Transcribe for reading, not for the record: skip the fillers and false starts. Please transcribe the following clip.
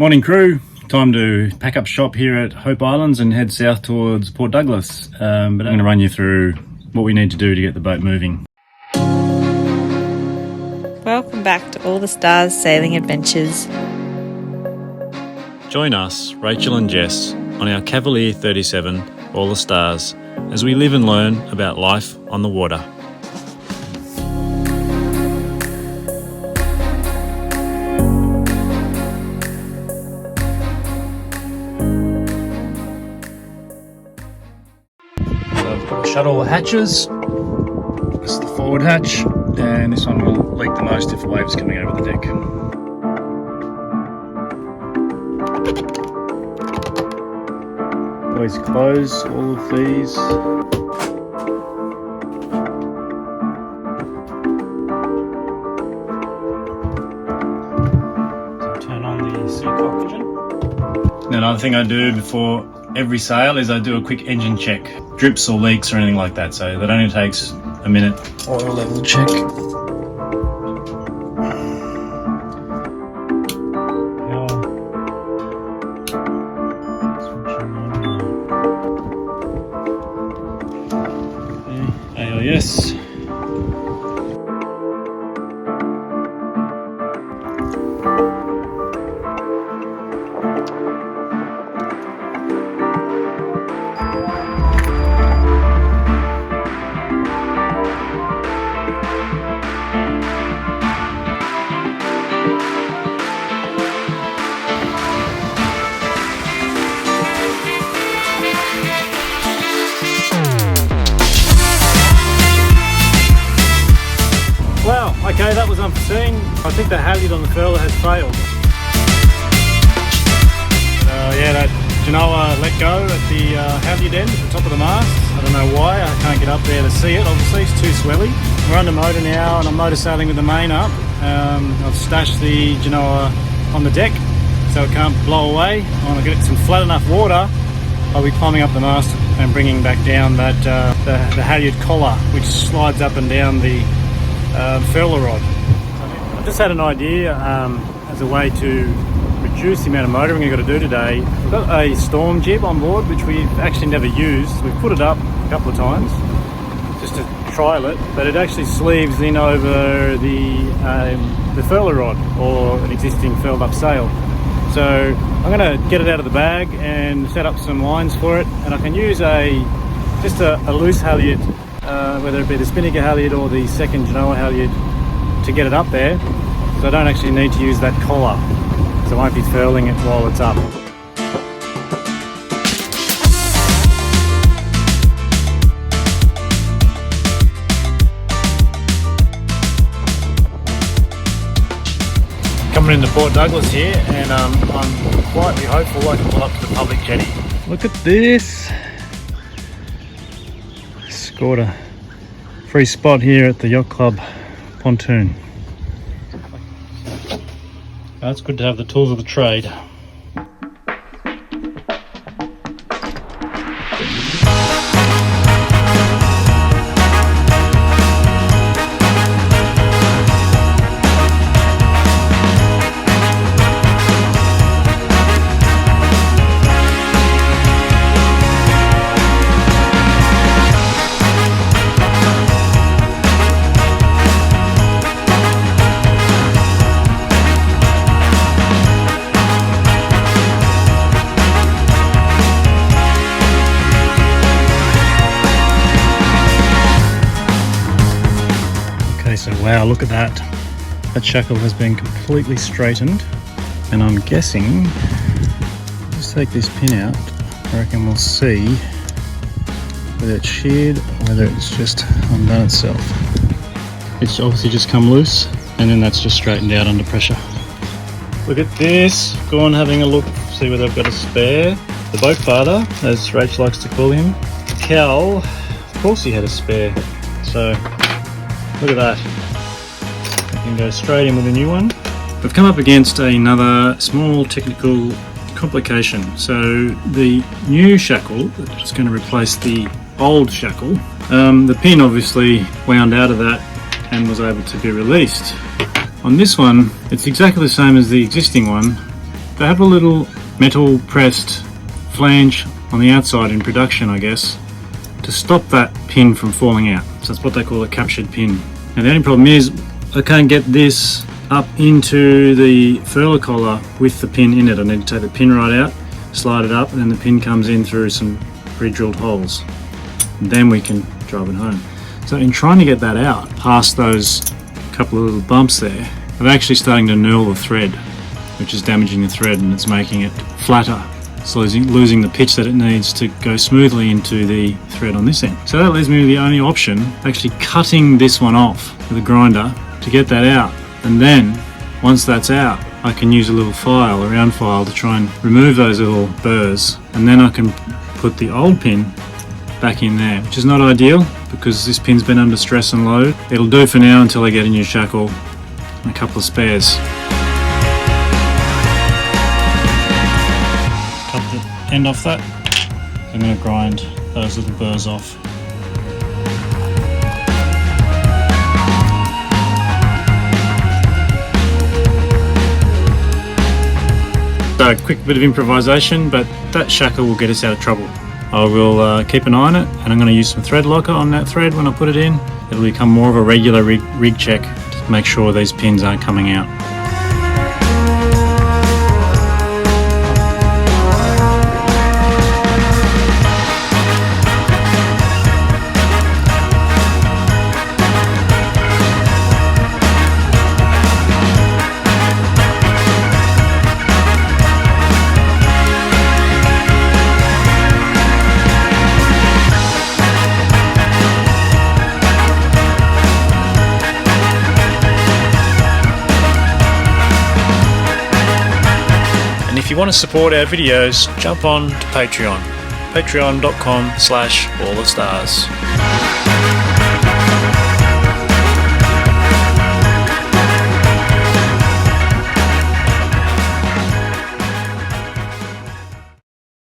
Morning crew, time to pack up shop here at Hope Islands and head south towards Port Douglas, but I'm going to run you through what we need to do to get the boat moving. Welcome back to All the Stars Sailing Adventures. Join us, Rachel and Jess, on our Cavalier 37, All the Stars, as we live and learn about life on the water. I've got to shut all the hatches. This is the forward hatch, and this one will leak the most if the waves coming over the deck. Always close all of these. So turn on the sea oxygen. Another thing I do before every sail is I do a quick engine check. Drips or leaks or anything like that, so that only takes a minute. Oil level check. AIS. Wow, okay, that was unforeseen. I think the halyard on the furler has failed. Yeah, that Genoa let go at the halyard end at the top of the mast. I don't know why, I can't get up there to see it, obviously, it's too swelly. We're under motor now and I'm motor sailing with the main up. I've stashed the Genoa on the deck so it can't blow away. When I get some flat enough water, I'll be climbing up the mast and bringing back down that the halyard collar, which slides up and down the furler rod. I just had an idea as a way to reduce the amount of motoring you've got to do today. We've got a storm jib on board which we've actually never used. We've put it up a couple of times just to trial it, but it actually sleeves in over the furler rod or an existing furled up sail. So I'm going to get it out of the bag and set up some lines for it, and I can use just a loose halyard, whether it be the spinnaker halyard or the second Genoa halyard, to get it up there, so I don't actually need to use that collar, so I won't be furling it while it's up. Coming into Port Douglas here, and I'm quietly hopeful I can pull up to the public jetty. Look at this! Scored a free spot here at the Yacht Club pontoon. It's good to have the tools of the trade. So wow, look at that. That shackle has been completely straightened, and I'm guessing, just take this pin out, I reckon we'll see whether it's sheared or whether it's just undone itself. It's obviously just come loose, and then that's just straightened out under pressure. Look at this, go on having a look, see whether I've got a spare. The boat father, as Rach likes to call him, Cal, of course he had a spare. So look at that. You can go straight in with a new one. We've come up against another small technical complication. So the new shackle, which is going to replace the old shackle, the pin obviously wound out of that and was able to be released. On this one, it's exactly the same as the existing one, They have a little metal pressed flange on the outside in production, I guess, to stop that pin from falling out. So that's what they call a captured pin. And the only problem is I can't get this up into the furler collar with the pin in it. I need to take the pin right out, slide it up, and then the pin comes in through some pre-drilled holes. And then we can drive it home. So in trying to get that out, past those couple of little bumps there, I'm actually starting to knurl the thread, which is damaging the thread and it's making it flatter. It's losing the pitch that it needs to go smoothly into the thread on this end. So that leaves me with the only option, actually cutting this one off with a grinder to get that out. And then, once that's out, I can use a little file, a round file, to try and remove those little burrs. And then I can put the old pin back in there, which is not ideal because this pin's been under stress and load. It'll do for now until I get a new shackle and a couple of spares. Cut the end off that. I'm going to grind those little burrs off. So a quick bit of improvisation, but that shackle will get us out of trouble. I will keep an eye on it, and I'm going to use some thread locker on that thread when I put it in. It'll become more of a regular rig check to make sure these pins aren't coming out. If you want to support our videos, jump on to Patreon, patreon.com/allthestars.